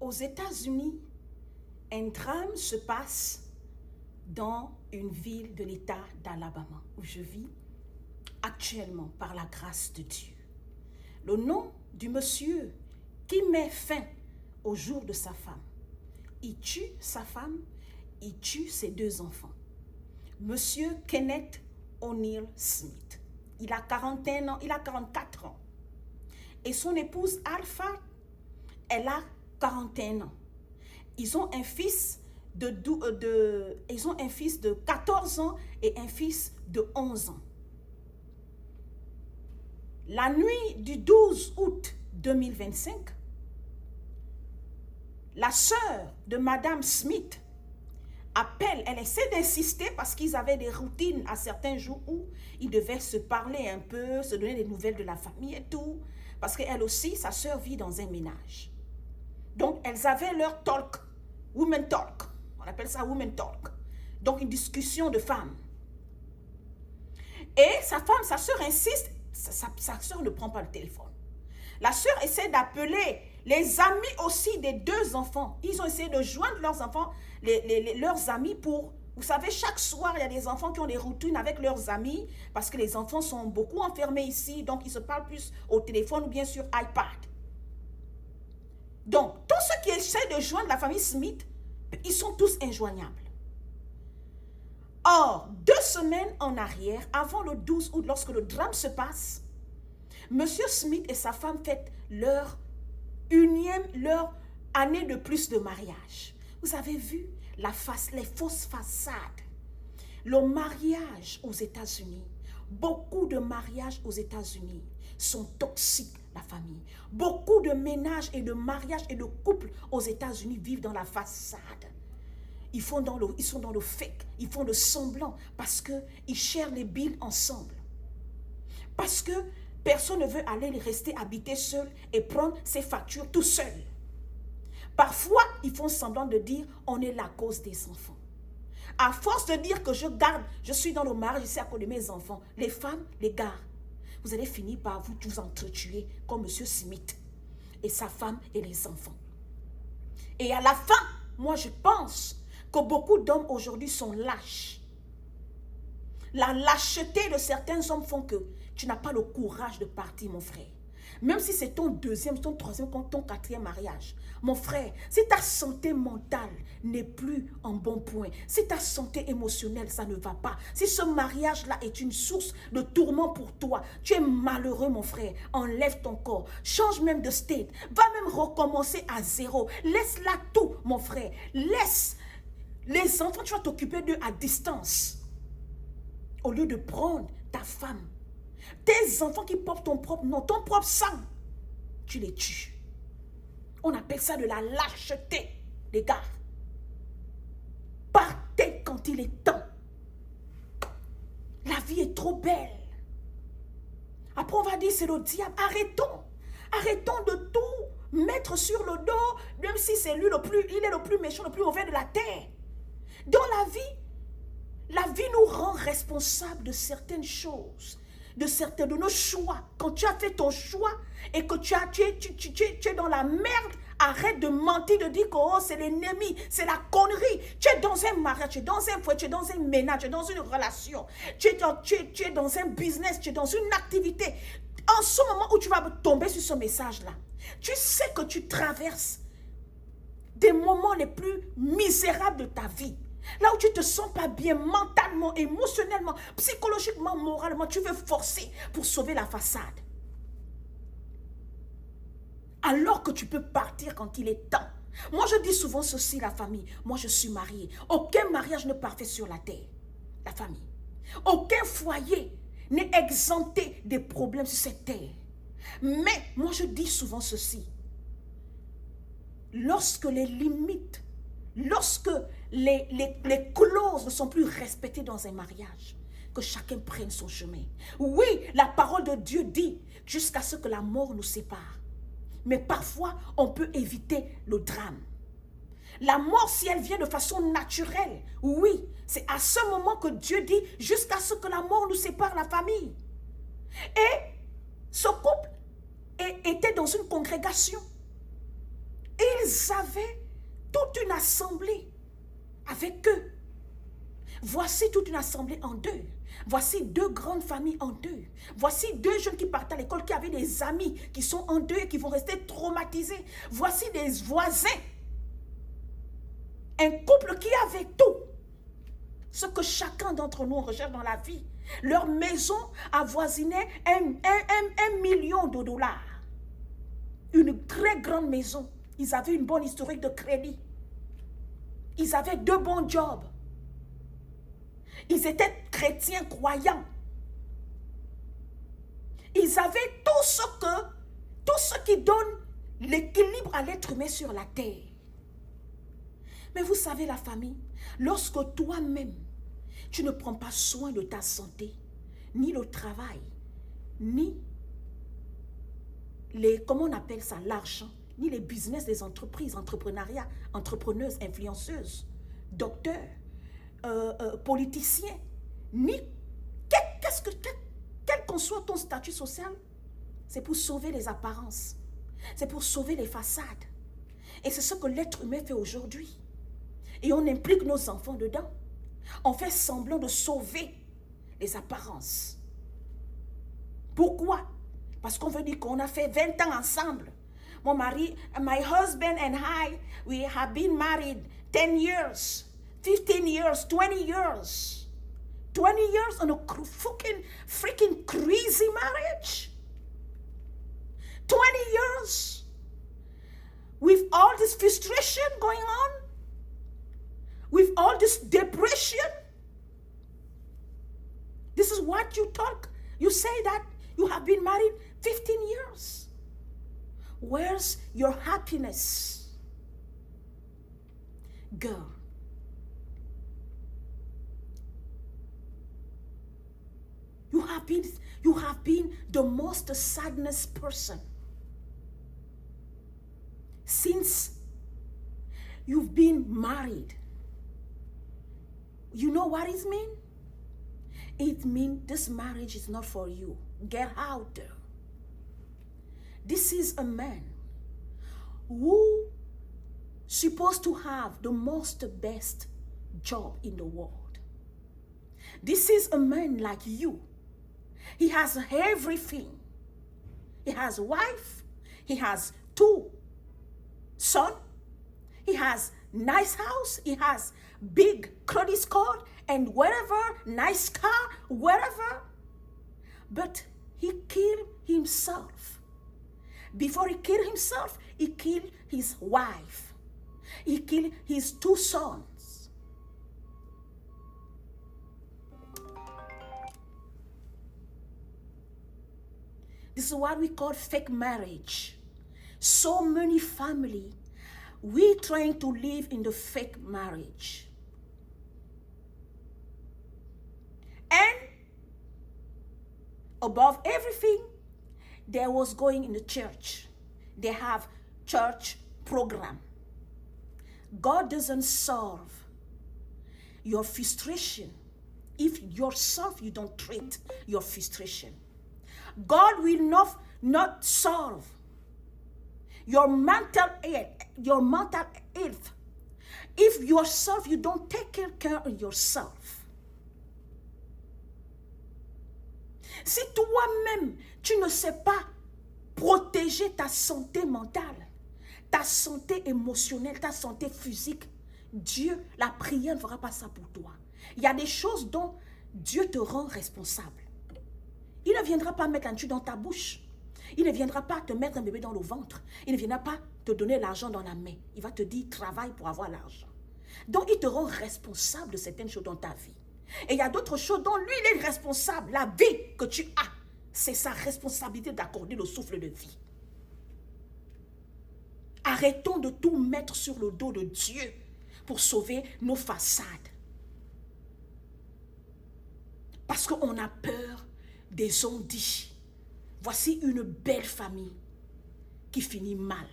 Aux États-Unis, un drame se passe dans une ville de l'État d'Alabama où je vis actuellement par la grâce de Dieu. Le nom du monsieur qui met fin au jour de sa femme. Il tue sa femme, il tue ses 2 enfants. Monsieur Kenneth O'Neill Smith. Il a 41 ans, il a 44 ans. Et son épouse Alpha, elle a 41 ans. Ils ont un fils de 14 ans et un fils de 11 ans. La nuit du 12 août 2025, la sœur de Madame Smith appelle, elle essaie d'insister parce qu'ils avaient des routines à certains jours où ils devaient se parler un peu, se donner des nouvelles de la famille et tout, parce qu'elle aussi, sa sœur vit dans un ménage. Donc, elles avaient leur talk, women talk, on appelle ça women talk, donc une discussion de femmes. Et sa femme, sa sœur insiste, sa sœur ne prend pas le téléphone. La sœur essaie d'appeler les amis aussi des 2 enfants. Ils ont essayé de joindre leurs enfants, leurs amis pour... Vous savez, chaque soir, il y a des enfants qui ont des routines avec leurs amis parce que les enfants sont beaucoup enfermés ici, donc ils se parlent plus au téléphone ou bien sur iPad. Donc, tous ceux qui essaient de joindre la famille Smith, ils sont tous injoignables. Or, 2 semaines en arrière, avant le 12 août, lorsque le drame se passe, Monsieur Smith et sa femme fêtent leur année de plus de mariage. Vous avez vu les fausses façades. Le mariage aux États-Unis, beaucoup de mariages aux États-Unis sont toxiques, la famille. Beaucoup de ménages et de mariages et de couples aux États-Unis vivent dans la façade. Ils sont dans le fake, ils font le semblant parce qu'ils cherchent les billes ensemble. Parce que personne ne veut aller rester habiter seul et prendre ses factures tout seul. Parfois, ils font semblant de dire on est la cause des enfants. À force de dire que je suis dans le mariage, c'est à cause de mes enfants. Les femmes, les gars, vous allez finir par vous entretuer comme M. Smith et sa femme et les enfants. Et à la fin, moi je pense que beaucoup d'hommes aujourd'hui sont lâches. La lâcheté de certains hommes font que tu n'as pas le courage de partir, mon frère. Même si c'est ton 2e, ton 3e, ton 4e mariage. Mon frère, si ta santé mentale n'est plus en bon point, si ta santé émotionnelle, ça ne va pas, si ce mariage-là est une source de tourment pour toi, tu es malheureux, mon frère, enlève ton corps, change même de state, va même recommencer à 0. Laisse-la tout, mon frère. Laisse les enfants, tu vas t'occuper d'eux à distance. Au lieu de prendre ta femme, tes enfants qui portent ton propre nom, ton propre sang, tu les tues. On appelle ça de la lâcheté, les gars. Partez quand il est temps. La vie est trop belle. Après, on va dire c'est le diable. Arrêtons de tout mettre sur le dos, même si c'est lui il est le plus méchant, le plus mauvais de la terre. Dans la vie nous rend responsables de certaines choses, de nos choix. Quand tu as fait ton choix et que tu es dans la merde, arrête de mentir, de dire que oh, c'est l'ennemi, c'est la connerie. Tu es dans un mariage, tu es dans un foyer, tu es dans un ménage, tu es dans une relation, tu es dans un business, tu es dans une activité. En ce moment où tu vas tomber sur ce message-là, tu sais que tu traverses des moments les plus misérables de ta vie. Là où tu ne te sens pas bien mentalement, émotionnellement, psychologiquement, moralement, tu veux forcer pour sauver la façade. Alors que tu peux partir quand il est temps. Moi, je dis souvent ceci, la famille. Moi, je suis mariée. Aucun mariage n'est parfait sur la terre. La famille. Aucun foyer n'est exempté des problèmes sur cette terre. Mais, moi, je dis souvent ceci. Lorsque les limites, lorsque les clauses ne sont plus respectées dans un mariage, que chacun prenne son chemin. Oui, la parole de Dieu dit jusqu'à ce que la mort nous sépare. Mais parfois, on peut éviter le drame. La mort, si elle vient de façon naturelle, oui, c'est à ce moment que Dieu dit jusqu'à ce que la mort nous sépare, la famille. Et ce couple était dans une congrégation. Et ils avaient toute une assemblée avec eux. Voici toute une assemblée en deux. Voici deux grandes familles en deux. Voici deux jeunes qui partent à l'école, qui avaient des amis qui sont en deux et qui vont rester traumatisés. Voici des voisins. Un couple qui avait tout. Ce que chacun d'entre nous recherche dans la vie. Leur maison avoisinait 1 million de dollars. Une très grande maison. Ils avaient une bonne historique de crédit. Ils avaient 2 bons jobs. Ils étaient chrétiens croyants. Ils avaient tout ce qui donne l'équilibre à l'être humain sur la terre. Mais vous savez la famille, lorsque toi-même, tu ne prends pas soin de ta santé, ni le travail, ni comment on appelle ça, l'argent, ni les business des entreprises, entrepreneuriat, entrepreneuses, influenceuses, docteurs, politiciens, ni quel qu'en soit ton statut social, c'est pour sauver les apparences, c'est pour sauver les façades. Et c'est ce que l'être humain fait aujourd'hui. Et on implique nos enfants dedans. On fait semblant de sauver les apparences. Pourquoi? Parce qu'on veut dire qu'on a fait 20 ans ensemble. Mon mari, my husband and I, we have been married 10 years, 15 years, 20 years. 20 years on a freaking crazy marriage. 20 years with all this frustration going on, with all this depression. This is what you talk. You say that you have been married 15 years. Where's your happiness? Girl, you have been the most sadness person since you've been married. You know what it means? It means this marriage is not for you. Get out there. This is a man who supposed to have the most best job in the world. This is a man like you. He has everything. He has a wife. He has 2 sons. He has nice house. He has big credit score and whatever, nice car, whatever. But he killed himself. Before he killed himself, he killed his wife. He killed his 2 sons. This is what we call fake marriage. So many families, we trying to live in the fake marriage. And above everything, there was going in the church. They have church program. God doesn't solve your frustration if yourself you don't treat your frustration. God will not solve your mental health if yourself you don't take care of yourself. Si toi-même, tu ne sais pas protéger ta santé mentale, ta santé émotionnelle, ta santé physique, Dieu, la prière ne fera pas ça pour toi. Il y a des choses dont Dieu te rend responsable. Il ne viendra pas mettre un tuyau dans ta bouche. Il ne viendra pas te mettre un bébé dans le ventre. Il ne viendra pas te donner l'argent dans la main. Il va te dire, travaille pour avoir l'argent. Donc, il te rend responsable de certaines choses dans ta vie. Et il y a d'autres choses dont lui, il est responsable. La vie que tu as, c'est sa responsabilité d'accorder le souffle de vie. Arrêtons de tout mettre sur le dos de Dieu pour sauver nos façades. Parce qu'on a peur des on-dit. Voici une belle famille qui finit mal.